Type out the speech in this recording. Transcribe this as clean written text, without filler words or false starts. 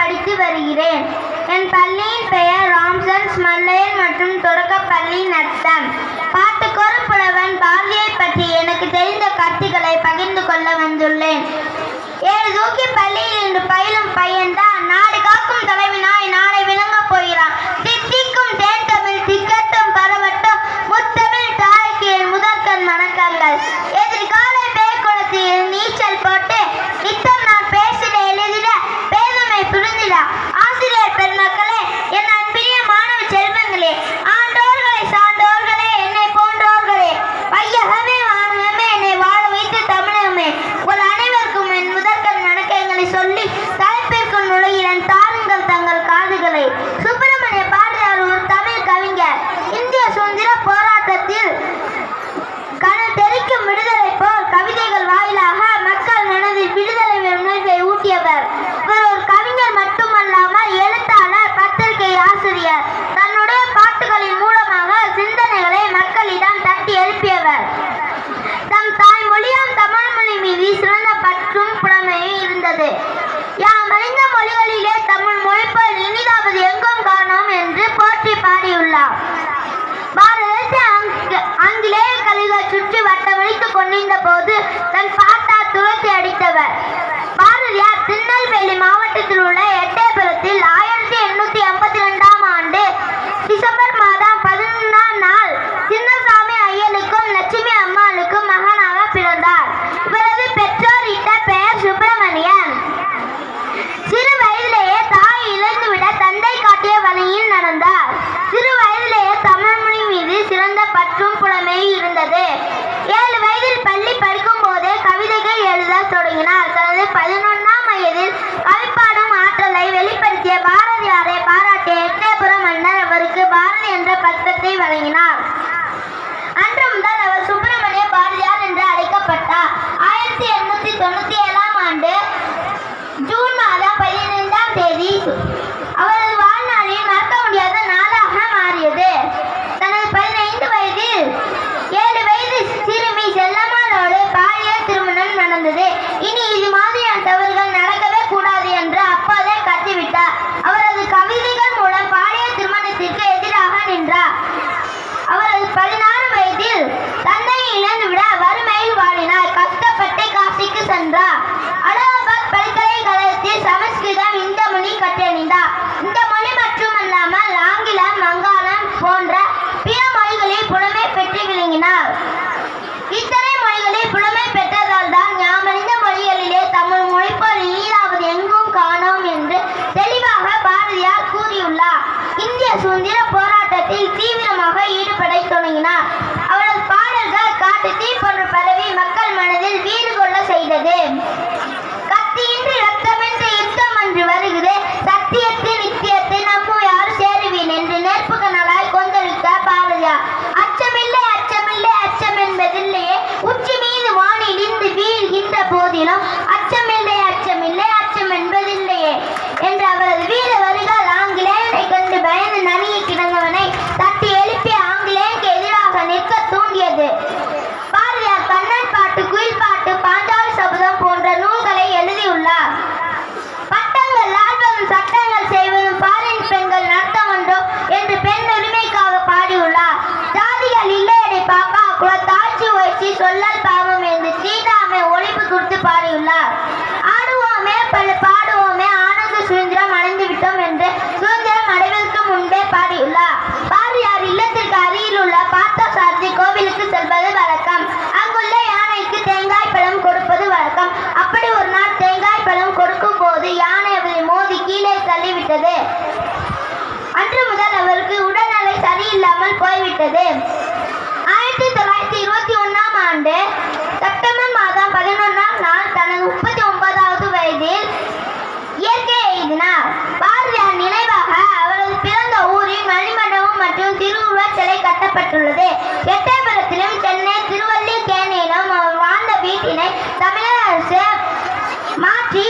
படித்து வருகிறேன். என் பள்ளியின் பெயர் ராம்சன்ஸ் மல்லையன் மற்றும் தொடக்கப்பள்ளி நத்தம். பாட்டுக்கொரு புலவன் பாரதியை பற்றி எனக்கு தெரிந்த கருத்துக்களை பகிர்ந்து கொள்ள வந்துள்ளேன். 7 தூக்கி பள்ளியில் இன்று பயிலும் பையன்தான் நாடு காக்கும் தலைவனாய் நாளை விளங்கப் போகிறான். தித்திக்கும் தேன் தமிழ் திக்கட்டும் பரவட்டும் முத்தமிழ் தாய்க்கு என் முதற்கண் வணக்கங்கள். எதிர்கால பேய்குளத்தில் நீச்சல் போட்டு நித்தம் நான் பேசிட எழுதிட பேதமை புரிந்திட ஆசிரியர் பெருமக்களே, என் அன்பிய மாணவ செல்வங்களே, ஆண்டோர்களே சான்றோர்களே, என்னை போன்றோர்களே, வையகமே வானகமே, என்னை வாழ வைத்து தமிழகமே, உங்கள் அனைவருக்கும் என் முதற்கண் வணக்கங்களை சொல்லி தலைப்பிற்குள் நுழைகிறேன். தாருங்கள் தங்கள் காதுகளை. சுப்பிரமணிய பாரதியார் ஒரு தமிழ் கவிஞர். இந்திய சுதந்திர போராட்டத்தில் கனல் தெரிக்கும் விடுதலை போல் கவிதைகள் வாயிலாக மக்கள் மனதில் விடுதலை உணர்வை ஊட்டியவர். இவர் ஒரு கவிஞர் மட்டுமல்லாமல் எழுத்தாளர், பத்திரிகை ஆசிரியர். தன்னுடைய பாட்டுகளின் மூலமாக சிந்தனைகளை மக்களிடம் தட்டி எழுப்பியவர். தம் தாய்மொழியாம் தமிழ் மொழி மீது சிறந்த பற்றும் புலமையும் இருந்தது. யாம் அறிந்த மொழிகளிலே தமிழ் மொழிப்போல் இனிதாவது எங்கும் காணோம் என்று போற்றி பாடியுள்ளார். பாரதத்தை ஆங்கிலேய கலிகள் சுற்றி வட்டமடித்துக் கொண்டிருந்த போது தன் பாட்டால் துரத்தி அடித்தவர். பாரதியார் திருநெல்வேலி மாவட்டத்தில் உள்ள எட்டயபுரத்தில் 1882ஆம் ஆண்டு டிசம்பர் மாதம் 11ஆம் நாள் சின்னசாமி ஐயனுக்கும் லட்சுமி அம்மாளுக்கும் மகனாக பிறந்தார். இவரது பெற்றோர் இட்ட பெயர் சுப்பிரமணியன். சிறு வயதிலேயே தாய் இழந்துவிட தந்தை காட்டிய வழியில் நடந்தார். சிறு வயதிலேயே தமிழ் மொழி மீது சிறந்த பற்றும் புலமையும் இருந்தது. 7 வயதில் பள்ளி படிக்கும் போதே கவிதைகள் எழுத தொடங்கினார். தனது 11ஆம் வயதில் கவிப்பாடும் ஆற்றலை வெளிப்படுத்திய பாரதியாரை பாராட்டிய எட்டயபுர மன்னர் அவருக்கு பாரதி என்ற பட்டத்தை வழங்கினார். அன்று முதல் அவர் சுப்பிரமணிய பாரதியார் என்று அழைக்கப்பட்டார். 1897ஆம் ஆண்டு ஜூன் மாதம் 15ஆம் தேதி அவரது வாழ்நாளில் மறக்க முடியாத நாளாக மாறியது. தனது 15 வயதில் 7 வயது சிறுமி செல்லம்மாளோடு பாலியல் திருமணம் நடந்தது. இனி இது மாதிரியான தவறுகள் நடக்கவே கூடாது என்று அப்போதே கட்டிவிட்டார். அவரது கவிதைகள் மூலம் பாலியல் திருமணத்திற்கு எதிராக நின்றார். அவரது 16 வயதில் தந்தையை இழந்துவிட வறுமையில் வாழினார். கஷ்டப்பட்டு காசிக்கு சென்றார். அலகாபாத் பல்கலைக்கழகத்தில் சமஸ்கிருதம், இந்த மொழி கற்றறிந்தார். இந்த மொழி மட்டுமல்லாமல் ஆங்கிலம், வங்காளம் போன்ற பிற மொழிகளில் புலமை பெற்று விளங்கினார். இத்தனை மொழிகளில் புலமை பெற்றதால் தான் யாமறிந்த மொழிகளிலே தமிழ் மொழி போல் இனிதாவது எங்கும் காணோம் என்று தெளிவாக பாரதியார் கூறியுள்ளார். இந்திய சுதந்திர போராட்டத்தில் தீவிரமாக ஈடுபட தொடங்கினார். அவரது பாடல்கள் காட்டு தீ போன்று பரவி மக்கள் மனதில் வீடு கொள்ள செய்தது. கத்தியின்றி ரத்தமின்றி யுத்தம் என்று வருகிறது, சத்தியத்தை நித்தியத்தை நம்மும் யார் சேருவேன் என்று நெருப்புகளால் கொந்தளித்த பாரதியார். அச்சமில்லை அச்சமில்லை அச்சம் என்பதில்லையே, உச்சி மீது வானில் இருந்து வீழ்கின்ற போதிலும் அச்சமில்லை அச்சமில்லை அச்சம் என்பதில்லையே என்று அவரது வீர வரிகள் ஆங்கிலேயனை கண்டு பயந்து நடுங்கி கிடந்தவனை தட்டி எழுப்பி ஆங்கிலேயனுக்கு எதிராக நிற்க தூண்டியது. பாரதியார் கண்ணன் பாட்டு, குயில் பாட்டு, பாஞ்சாலி சபதம் போன்ற நூல்களை எழுதியுள்ளார். பட்டங்கள் ஆள்வதும் சட்டங்கள் செய்வதும் பாரின் பெண்கள் நடத்தம் ஒன்றோ என்று பெண் உரிமைக்காக பாடியுள்ளார். ஜாதிகள் இல்லையடை பாப்பா குலத்தாட்சி வச்சு சொல்லல் பாவம் என்று சீதாமை ஒழிப்பு கொடுத்து பாடியுள்ளார். ஆடுவோமே பல பாடுவோமே ஆனந்த சுதந்திரம் அடைந்து விட்டோம் என்று சுதந்திரம் அடைவதற்கு முன்பே பாடியுள்ளார். பாரதியார் இல்லத்திற்கு அருகில் உள்ள பார்த்தசாரதி கோவிலுக்கு செல்வது வழக்கம். அங்குள்ள யானைக்கு தேங்காய் பழம் கொடுப்பது வழக்கம். அப்படி ஒரு நாள் தேங்காய் பழம் கொடுக்கும் போது யானை அவரை மோதி கீழே தள்ளிவிட்டது. அன்று முதல் அவருக்கு உடல்நிலை சரியில்லாமல் போய்விட்டது. 1921ஆம் ஆண்டு செப்டம்பர் மாதம் 11ஆம் நாள் தனது 39வது வயதில் இயற்கை எழுதினார். பாரதியார் நினைவாக அவரது பிறந்த ஊரில் மணிமண்டபம் மற்றும் திருவுருவச் சிலை கட்டப்பட்டுள்ளது. எட்டயபுரத்திலும் சென்னை திருவல்லிக்கேணியிலும் அவர் வாழ்ந்த வீட்டினை தமிழக அரசு மாற்றி